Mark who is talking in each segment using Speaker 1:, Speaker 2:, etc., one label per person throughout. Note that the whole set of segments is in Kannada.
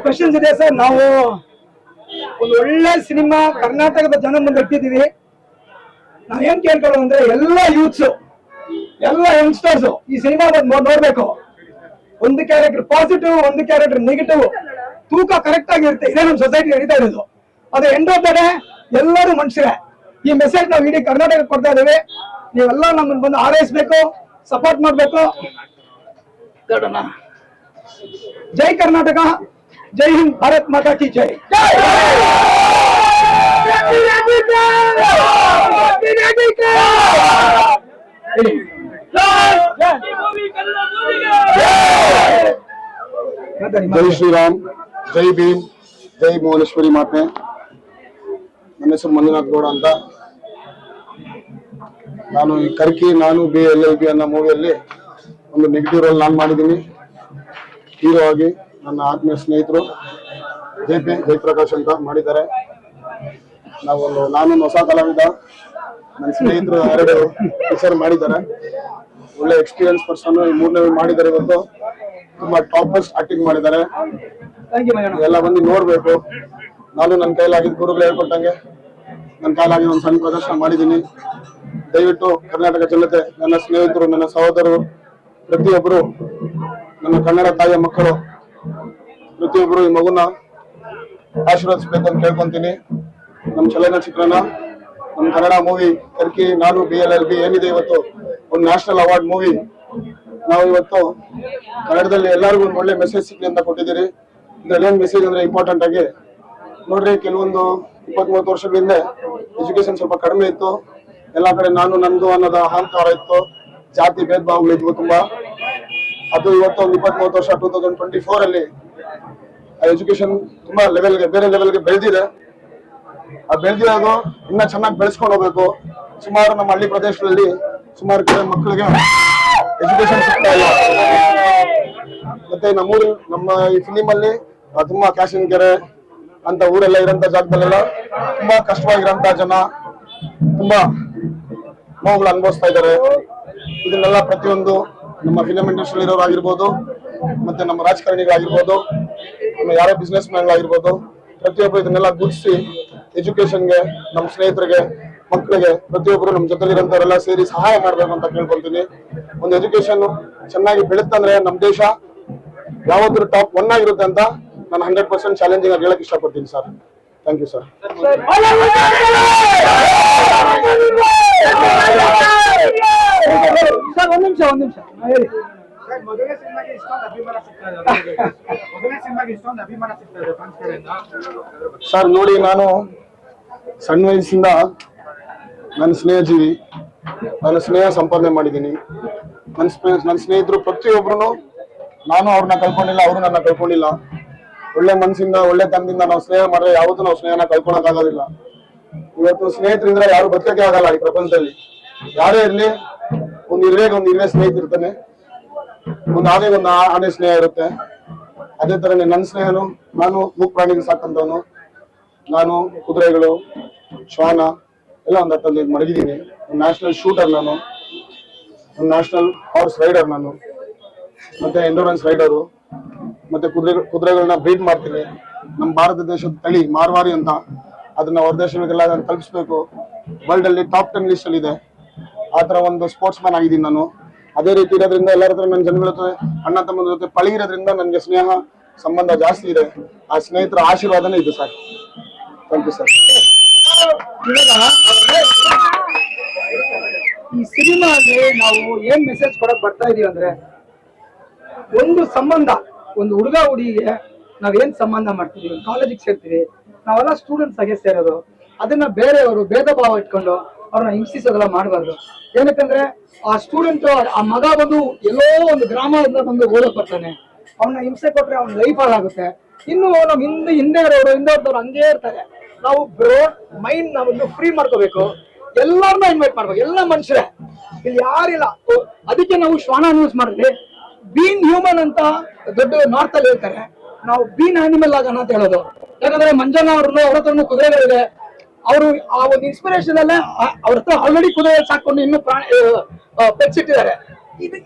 Speaker 1: ಕ್ವಶನ್ಸ್ ಇದೆ ಸರ್. ನಾವು ಒಂದು ಒಳ್ಳೆ ಸಿನಿಮಾ ಕರ್ನಾಟಕದ ಜನ ಮುಂದೆ ಇಟ್ಟಿದ್ದೀವಿ. ನಾವೇನ್ ಕೇಳ್ಕೊಳ್ಳೋದು ಅಂದ್ರೆ ಎಲ್ಲ ಯೂತ್ಸ್, ಎಲ್ಲ ಯಂಗ್ಸ್ಟರ್ಸ್ ಈ ಸಿನಿಮಾ ನೋಡ್ಬೇಕು. ಒಂದು ಕ್ಯಾರೆಕ್ಟರ್ ಪಾಸಿಟಿವ್, ಒಂದು ಕ್ಯಾರೆಕ್ಟರ್ ನೆಗೆಟಿವ್, ತೂಕ ಕರೆಕ್ಟ್ ಆಗಿರುತ್ತೆ. ಇದೇ ನಮ್ಮ ಸೊಸೈಟಿ ನಡೀತಾ ಇರೋದು. ಅದು ಎಂಡ್ ಆಫ್ ದ ಡೇ ಎಲ್ಲರೂ ಮನುಷ್ಯರೇ. ಈ ಮೆಸೇಜ್ ನಾವು ಇಡೀ ಕರ್ನಾಟಕ ಕೊಡ್ತಾ ಇದ್ದೀವಿ. ನೀವೆಲ್ಲ ನಮ್ಮನ್ನು ಬಂದು ಆರೈಸ್ಬೇಕು, ಸಪೋರ್ಟ್ ಮಾಡ್ಬೇಕು. ಜೈ ಕರ್ನಾಟಕ, ಜೈ ಹಿಂದ್, ಭಾರತ್ ಮಾತಾ ಕಿ ಜೈ.
Speaker 2: ಜೈ ಶ್ರೀರಾಮ್, ಜೈ ಭೀಮ್, ಜೈ ಭುವನೇಶ್ವರಿ ಮಾತೆ. ನನ್ನ ಹೆಸರು ಮಂಜುನಾಥ್ ಗೌಡ ಅಂತ. ನಾನು ಈ ಕರ್ಕಿ ನಾನು BLLB ಅನ್ನೋ ಮೂವಿಯಲ್ಲಿ ಒಂದು ನೆಗೆಟಿವ್ ರೋಲ್ ನಾನು ಮಾಡಿದ್ದೀನಿ. ಹೀರೋ ಆಗಿ ನನ್ನ ಆತ್ಮೀಯ ಸ್ನೇಹಿತರು ಜಯಪ್ರಕಾಶ್ ಅಂತ ಮಾಡಿದ್ದಾರೆ. ನಾನು ಹೊಸ ಕಲಾವಿದ, ನನ್ನ ಸ್ನೇಹಿತರು 2 ಪಿಕ್ಚರ್ ಮಾಡಿದ್ದಾರೆ. ಒಳ್ಳೆ ಎಕ್ಸ್ಪೀರಿಯನ್ಸ್ ಪರ್ಸನ್. ಈ 3ನೇ ಮಾಡಿದ್ದಾರೆ. ಇವತ್ತು ತುಂಬಾ ಟಾಪ್ ಬೆಸ್ಟ್ ಆಕ್ಟಿಂಗ್ ಮಾಡಿದ್ದಾರೆ. ಎಲ್ಲ ಬಂದು ನೋಡ್ಬೇಕು. ನಾನು ನನ್ನ ಕೈಲಾಗಿದ್ದ ಗುರುಗಳು ಹೇಳ್ಕೊಟ್ಟಂಗೆ ನನ್ನ ಕೈಲಾಗಿದ್ದ ಒಂದು ಸಣ್ಣ ಪ್ರದರ್ಶನ ಮಾಡಿದ್ದೀನಿ. ದಯವಿಟ್ಟು ಕರ್ನಾಟಕ ಜನತೆ, ನನ್ನ ಸ್ನೇಹಿತರು, ನನ್ನ ಸಹೋದರರು, ಪ್ರತಿಯೊಬ್ಬರು, ನನ್ನ ಕನ್ನಡ ತಾಯಿಯ ಮಕ್ಕಳು ಪ್ರತಿಯೊಬ್ಬರು ಈ ಮಗುನ ಆಶೀರ್ವದಿಸಬೇಕು ಅಂತ ಕೇಳ್ಕೊಂತೀನಿ. ನಮ್ಮ ಚಲನಚಿತ್ರನ, ನಮ್ಮ ಕನ್ನಡ ಮೂವಿ ಕರ್ಕಿ ನಾನು BLLB ಏನಿದೆ ಇವತ್ತು ಒಂದು ನ್ಯಾಷನಲ್ ಅವಾರ್ಡ್ ಮೂವಿ. ನಾವು ಇವತ್ತು ಕನ್ನಡದಲ್ಲಿ ಎಲ್ಲರಿಗೂ ಒಂದು ಒಳ್ಳೆ ಮೆಸೇಜ್ ಸಿಗ್ಲಿ ಅಂತ ಕೊಟ್ಟಿದ್ದೀರಿ. ಇದ್ರಲ್ಲಿ ಏನ್ ಮೆಸೇಜ್ ಅಂದ್ರೆ ಇಂಪಾರ್ಟೆಂಟ್ ಆಗಿ ನೋಡ್ರಿ, ಕೆಲವೊಂದು 20-30 ವರ್ಷಗಳ ಹಿಂದೆ ಎಜುಕೇಶನ್ ಸ್ವಲ್ಪ ಕಡಿಮೆ ಇತ್ತು. ಎಲ್ಲಾ ಕಡೆ ನಾನು ನಂದು ಅನ್ನೋದ ಅಹಂಕಾರ ಇತ್ತು, ಜಾತಿ ಭೇದ ಭಾವಗಳಿದ್ವು ತುಂಬಾ. ಅದು ಇವತ್ತು ಒಂದು 20-30 ವರ್ಷ 2024 ಅಲ್ಲಿ ಎಜುಕೇಶನ್ ತುಂಬಾ ಬೇರೆ ಲೆವೆಲ್ಗೆ ಬೆಳೆದಿದೆ. ಆ ಬೆಳೆದಿರೋದು ಇನ್ನ ಚೆನ್ನಾಗಿ ಬೆಳೆಸ್ಕೊಂಡು ಹೋಗ್ಬೇಕು. ಸುಮಾರು ನಮ್ಮ ಹಳ್ಳಿ ಪ್ರದೇಶಗಳಲ್ಲಿ ಸುಮಾರು ಕಡೆ ಮಕ್ಕಳಿಗೆ ಎಜುಕೇಶನ್ ಸಿಗ್ತಾ ಇಲ್ಲ. ಮತ್ತೆ ನಮ್ಮ ಈ ಫಿಲಿಮ್ ಅಲ್ಲಿ ತುಂಬಾ ಕ್ಯಾಶಿನ್ ಕೆರೆ ಅಂತ ಊರೆಲ್ಲ ಇರೋಂಥ ಜಾಗದಲ್ಲೆಲ್ಲ ತುಂಬಾ ಕಷ್ಟವಾಗಿರೋಂಥ ಜನ ತುಂಬಾ ನೋವುಗಳು ಅನುಭವಿಸ್ತಾ ಇದ್ದಾರೆ. ಇದನ್ನೆಲ್ಲ ಪ್ರತಿಯೊಂದು ನಮ್ಮ ಫಿಲಂ ಇಂಡಸ್ಟ್ರಿ ಇರೋರಾಗಿರ್ಬೋದು, ಮತ್ತೆ ನಮ್ಮ ರಾಜಕಾರಣಿಗಳಾಗಿರ್ಬೋದು, ನಮ್ಮ ಯಾರೇ ಬಿಸ್ನೆಸ್ ಮ್ಯಾನ್ಗಳಾಗಿರ್ಬೋದು, ಪ್ರತಿಯೊಬ್ಬರು ಇದನ್ನೆಲ್ಲ ಗುರುತಿಸಿ ಎಜುಕೇಶನ್ಗೆ, ನಮ್ಮ ಸ್ನೇಹಿತರಿಗೆ, ಮಕ್ಕಳಿಗೆ, ಪ್ರತಿಯೊಬ್ಬರು ನಮ್ಮ ಜೊತೆಲಿರೋಂಥವರೆಲ್ಲ ಸೇರಿ ಸಹಾಯ ಮಾಡ್ಬೇಕು ಅಂತ ಕೇಳ್ಕೊಳ್ತೀನಿ. ಒಂದು ಎಜುಕೇಶನ್ ಚೆನ್ನಾಗಿ ಬೆಳುತ್ತಂದ್ರೆ ನಮ್ಮ ದೇಶ ಯಾವತ್ತೂ ಟಾಪ್ 1 ಆಗಿರುತ್ತೆ ಅಂತ ನಾನು 100% ಚಾಲೆಂಜಿಂಗ್ ಆಗಿ ಹೇಳಕ್ ಇಷ್ಟಪಡ್ತೀನಿ ಸರ್. Thank you sir.
Speaker 1: ಒಂದ್ ನಿಮಿಷ ಹೇಳಿ.
Speaker 2: ಸರ್ ನೋಡಿ, ನಾನು ಸಣ್ಣ ವಯಸ್ಸಿಂದ ನನ್ನ ಸ್ನೇಹಜೀವಿ, ನನ್ನ ಸ್ನೇಹ ಸಂಪಾದನೆ ಮಾಡಿದ್ದೀನಿ. ನನ್ನ ಸ್ನೇಹಿತರು ಪ್ರತಿಯೊಬ್ರು, ನಾನು ಅವ್ರನ್ನ ಕಳ್ಕೊಂಡಿಲ್ಲ, ಅವರು ನನ್ನ ಕಳ್ಕೊಂಡಿಲ್ಲ. ಒಳ್ಳೆ ಮನಸ್ಸಿಂದ, ಒಳ್ಳೆ ತನದಿಂದ ನಾವು ಸ್ನೇಹ ಮಾಡಿದ್ರೆ ಯಾವತ್ತೂ ನಾವು ಸ್ನೇಹನ ಕಳ್ಕೊಳಕ್ ಆಗೋದಿಲ್ಲ. ಇವತ್ತು ಸ್ನೇಹಿತರಿಂದ ಯಾರು ಬದುಕಕ್ಕೆ ಆಗಲ್ಲ ಈ ಪ್ರಪಂಚದಲ್ಲಿ. ಯಾರೇ ಇರ್ಲಿ, ಒಂದು ಇರುವೆ ಸ್ನೇಹಿತ ಇರ್ತಾನೆ, ಒಂದು ಆನೆ ಸ್ನೇಹ ಇರುತ್ತೆ. ಅದೇ ತರನೇ ನನ್ನ ಸ್ನೇಹನು, ನಾನು ಮೂಕ್ ಪ್ರಾಣಿಗೆ ಸಾಕಂತವನು. ನಾನು ಕುದುರೆಗಳು, ಶ್ವಾನ ಎಲ್ಲ ಒಂದು ಹತ್ತಲ್ಲಿ ಮಡಗಿದ್ದೀನಿ. ನ್ಯಾಷನಲ್ ಶೂಟರ್ ನಾನು, ಒಂದು ನ್ಯಾಷನಲ್ ಹಾರ್ಸ್ ರೈಡರ್ ನಾನು, ಮತ್ತೆ ಎಂಡೋರೆನ್ಸ್ ರೈಡರು, ಮತ್ತೆ ಕುದುರೆಗಳನ್ನ ಬ್ರೀಡ್ ಮಾಡ್ತೀನಿ. ನಮ್ಮ ಭಾರತ ದೇಶದ ತಳಿ ಮಾರ್ವಾರಿ ಅಂತ, ಅದನ್ನ ಹೊರ ದೇಶಗಳಿಗೆಲ್ಲ ನಾನು ತಲುಪಿಸ್ಬೇಕು. ವರ್ಲ್ಡ್ ಅಲ್ಲಿ ಟಾಪ್ 10 ಲಿಸ್ಟ್ ಅಲ್ಲಿ ಇದೆ. ಆತರ ಒಂದು ಸ್ಪೋರ್ಟ್ಸ್ ಮ್ಯಾನ್ ಆಗಿದ್ದೀನಿ ನಾನು. ಅದೇ ರೀತಿ ಇರೋದ್ರಿಂದ ಎಲ್ಲರ ಹತ್ರ ನನ್ನ ಜನಗಳ ಜೊತೆ, ಅಣ್ಣ ತಮ್ಮನ ಜೊತೆ ಪಳಗಿರೋದ್ರಿಂದ ನನಗೆ ಸ್ನೇಹ ಸಂಬಂಧ ಜಾಸ್ತಿ ಇದೆ. ಆ ಸ್ನೇಹಿತರ ಆಶೀರ್ವಾದನೇ ಇದೆ ಸರ್. Thank you sir.
Speaker 1: ಈ ಸಿನಿಮಾಗೆ ನಾವು ಏನ್ ಮೆಸೇಜ್ ಕೊಡಕ್ ಬರ್ತಾ ಇದೀವಿ ಅಂದ್ರೆ, ಒಂದು ಸಂಬಂಧ, ಒಂದು ಹುಡುಗ ಹುಡುಗಿಗೆ ನಾವೇನ್ ಸಂಬಂಧ ಮಾಡ್ತೀವಿ, ಕಾಲೇಜಿಗೆ ಸೇರ್ತೀವಿ, ನಾವೆಲ್ಲ ಸ್ಟೂಡೆಂಟ್ಸ್ ಆಗಿ ಸೇರೋದು. ಅದನ್ನ ಬೇರೆಯವರು ಭೇದ ಭಾವ ಇಟ್ಕೊಂಡು ಅವ್ರನ್ನ ಹಿಂಸಿಸೋದೆಲ್ಲ ಮಾಡಬಾರ್ದು. ಏನಕ್ಕಂದ್ರೆ ಆ ಸ್ಟೂಡೆಂಟ್, ಆ ಮಗ ಬಂದು ಎಲ್ಲೋ ಒಂದು ಗ್ರಾಮದಿಂದ ಬಂದು ಓದಕ್ ಬರ್ತಾನೆ, ಅವನ್ನ ಹಿಂಸೆ ಕೊಟ್ರೆ ಅವ್ನ ಲೈಫ್ ಹಾಳಾಗುತ್ತೆ. ಇನ್ನು ನಮ್ ಹಿಂದೆ ಇರೋರು ಹಂಗೇ ಇರ್ತಾರೆ. ನಾವು ಬ್ರೋಡ್ ಮೈಂಡ್ ನಾವೊಂದು ಫ್ರೀ ಮಾಡ್ಕೋಬೇಕು. ಎಲ್ಲಾರನ್ನ ಇನ್ವೈಟ್ ಮಾಡ್ಬೇಕು, ಎಲ್ಲ ಮನುಷ್ಯರೇ, ಇಲ್ಲಿ ಯಾರಿಲ್ಲ. ಅದಕ್ಕೆ ನಾವು ಶ್ವಾನ ಯೂಸ್ ಮಾಡಿದ್ವಿ. ಬೀನ್ ಹ್ಯೂಮನ್ ಅಂತ ದೊಡ್ಡ ನಾರ್ತ್ ಅಲ್ಲಿ ಹೇಳ್ತಾರೆ, ನಾವು ಬೀನ್ ಆನಿಮಲ್ ಆಗೋಣ ಅಂತ ಹೇಳೋದು. ಯಾಕಂದ್ರೆ ಮಂಜಣ್ಣ ಅವ್ರನ್ನ, ಅವ್ರ ಹತ್ರನು ಕುದುರೆಗಳಿದೆ. ಅವರು ಆ ಒಂದು ಇನ್ಸ್ಪಿರೇಷನ್ ಅಲ್ಲೇ ಅವ್ರ ಹತ್ರ ಆಲ್ರೆಡಿ ಕುದುರೆ ಸಾಕೊಂಡು ಇನ್ನೂ ಪೆಟ್ಸ್ ಇಟ್ಟಿದ್ದಾರೆ.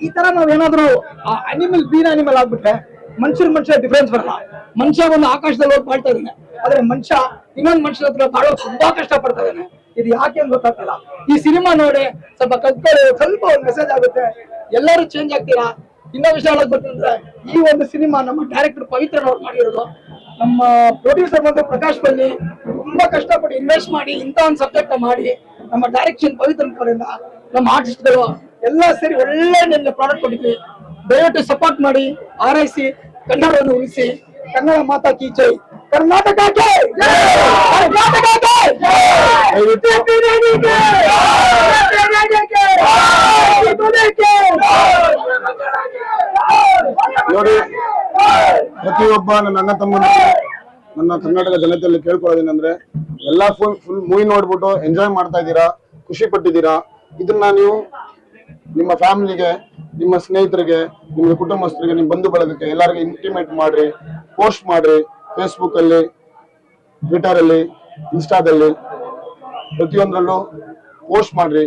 Speaker 1: ಈ ತರ ನಾವ್ ಏನಾದ್ರು ಅನಿಮಲ್, ಬೀನ್ ಅನಿಮಲ್ ಆಗ್ಬಿಟ್ರೆ ಮನುಷ್ಯ ಡಿಫ್ರೆನ್ಸ್ ಬರಲ್ಲ. ಮನುಷ್ಯ ಒಂದು ಆಕಾಶದಲ್ಲಿ ಹೋಗಿ ಬಾಳ್ತಾ ಇದ್ದಾನೆ, ಆದ್ರೆ ಮನುಷ್ಯ ಇನ್ನೊಂದು ಮನುಷ್ಯನ ಹತ್ರ ಬಾಳೋ ತುಂಬಾ ಕಷ್ಟ ಪಡ್ತಾ ಇದ್ದಾನೆ. ಇದು ಯಾಕೆ ಅಂತ ಗೊತ್ತಾಗ್ತಿಲ್ಲ. ಈ ಸಿನಿಮಾ ನೋಡಿ ಸ್ವಲ್ಪ ಕಲ್ತ್ಕೊಳ್ಳಿ, ಸ್ವಲ್ಪ ಒಂದು ಮೆಸೇಜ್ ಆಗುತ್ತೆ, ಎಲ್ಲರೂ ಚೇಂಜ್ ಆಗ್ತೀರಾ. ಇನ್ನೂ ವಿಷಯ ಹೇಳಕ್ ಬರ್ತೀನಿ, ಈ ಒಂದು ಸಿನಿಮಾ ನಮ್ಮ ಡೈರೆಕ್ಟರ್ ಪವಿತ್ರನವ್ರು ಮಾಡಿರೋದು. ನಮ್ಮ ಪ್ರೊಡ್ಯೂಸರ್ ಬಂದು ಪ್ರಕಾಶ್ ಬನ್ನಿ ತುಂಬಾ ಕಷ್ಟಪಟ್ಟು ಇನ್ವೆಸ್ಟ್ ಮಾಡಿ ಇಂಥ ಒಂದು ಸಬ್ಜೆಕ್ಟ್ ಮಾಡಿ ನಮ್ಮ ಡೈರೆಕ್ಷನ್ ಪವಿತ್ರನ್ ಕಡೆಯಿಂದ ನಮ್ಮ ಆರ್ಟಿಸ್ಟ್ಗಳು ಎಲ್ಲ ಸೇರಿ ಒಳ್ಳೆ ನಿಮ್ಗೆ ಪ್ರಾಡಕ್ಟ್ ಕೊಟ್ಟಿದ್ವಿ. ದಯವಿಟ್ಟು ಸಪೋರ್ಟ್ ಮಾಡಿ, ಆರೈಸಿ, ಕನ್ನಡವನ್ನು ಉಳಿಸಿ. ಕನ್ನಡ ಮಾತಾ ಕಿ ಜೈ, ಕರ್ನಾಟಕಕ್ಕೆ ಕರ್ನಾಟಕಕ್ಕೆ
Speaker 2: ನೋಡಿ, ಪ್ರತಿಯೊಬ್ಬ ನನ್ನ ಅಣ್ಣ ತಮ್ಮನ ನನ್ನ ಕರ್ನಾಟಕ ಜನತೆಯಲ್ಲಿ ಕೇಳ್ಕೊಳ್ಳೋದೇನಂದ್ರೆ, ಎಲ್ಲಾ ಫುಲ್ ಮೂವಿ ನೋಡ್ಬಿಟ್ಟು ಎಂಜಾಯ್ ಮಾಡ್ತಾ ಇದ್ದೀರಾ, ಖುಷಿ ಪಟ್ಟಿದ್ದೀರಾ. ಇದನ್ನ ನೀವು ನಿಮ್ಮ ಫ್ಯಾಮಿಲಿಗೆ, ನಿಮ್ಮ ಸ್ನೇಹಿತರಿಗೆ, ನಿಮ್ಮ ಕುಟುಂಬಸ್ಥರಿಗೆ, ನಿಮ್ಮ ಬಂಧು ಬಳಗಕ್ಕೆ ಎಲ್ಲರಿಗೂ ಇಂಟಿಮೇಟ್ ಮಾಡ್ರಿ, ಪೋಸ್ಟ್ ಮಾಡ್ರಿ. ಫೇಸ್ಬುಕ್ ಅಲ್ಲಿ, ಟ್ವಿಟರ್ ಅಲ್ಲಿ, ಇನ್ಸ್ಟಾದಲ್ಲಿ ಪ್ರತಿಯೊಂದರಲ್ಲೂ ಪೋಸ್ಟ್ ಮಾಡ್ರಿ.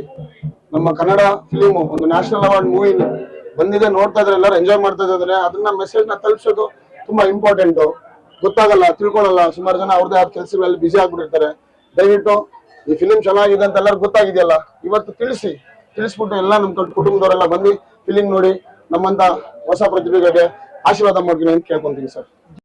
Speaker 2: ನಮ್ಮ ಕನ್ನಡ ಫಿಲಿಮು ಒಂದು ನ್ಯಾಷನಲ್ ಅವಾರ್ಡ್ ಮೂವಿ ಬಂದಿದೆ, ನೋಡ್ತಾ ಇದ್ರೆ ಎಲ್ಲರೂ ಎಂಜಾಯ್ ಮಾಡ್ತಾ ಇದ್ದಾರೆ. ಅದನ್ನ ಮೆಸೇಜ್ ನ ತಲುಪಿಸೋದು ತುಂಬಾ ಇಂಪಾರ್ಟೆಂಟ್. ಗೊತ್ತಾಗಲ್ಲ, ತಿಳ್ಕೊಳ್ಳಲ್ಲ, ಸುಮಾರು ಜನ ಅವ್ರದೇ ಆದ ಕೆಲಸಗಳಲ್ಲಿ ಬಿಸಿ ಆಗ್ಬಿಟ್ಟಿರ್ತಾರೆ. ದಯವಿಟ್ಟು ಈ ಫಿಲಿಂ ಚೆನ್ನಾಗಿದೆ ಅಂತ ಎಲ್ಲರೂ ಗೊತ್ತಾಗಿದೆಯಲ್ಲ, ಇವತ್ತು ತಿಳಿಸ್ಬಿಟ್ಟು ಎಲ್ಲ ನಮ್ಮ ಕುಟುಂಬದವರೆಲ್ಲ ಬಂದು ಫಿಲಿಂ ನೋಡಿ ನಮ್ಮಂತ ಹೊಸ ಪ್ರತಿಭೆಗಳಿಗೆ ಆಶೀರ್ವಾದ ಮಾಡ್ತೀನಿ ಅಂತ ಕೇಳ್ಕೊಂತೀನಿ ಸರ್.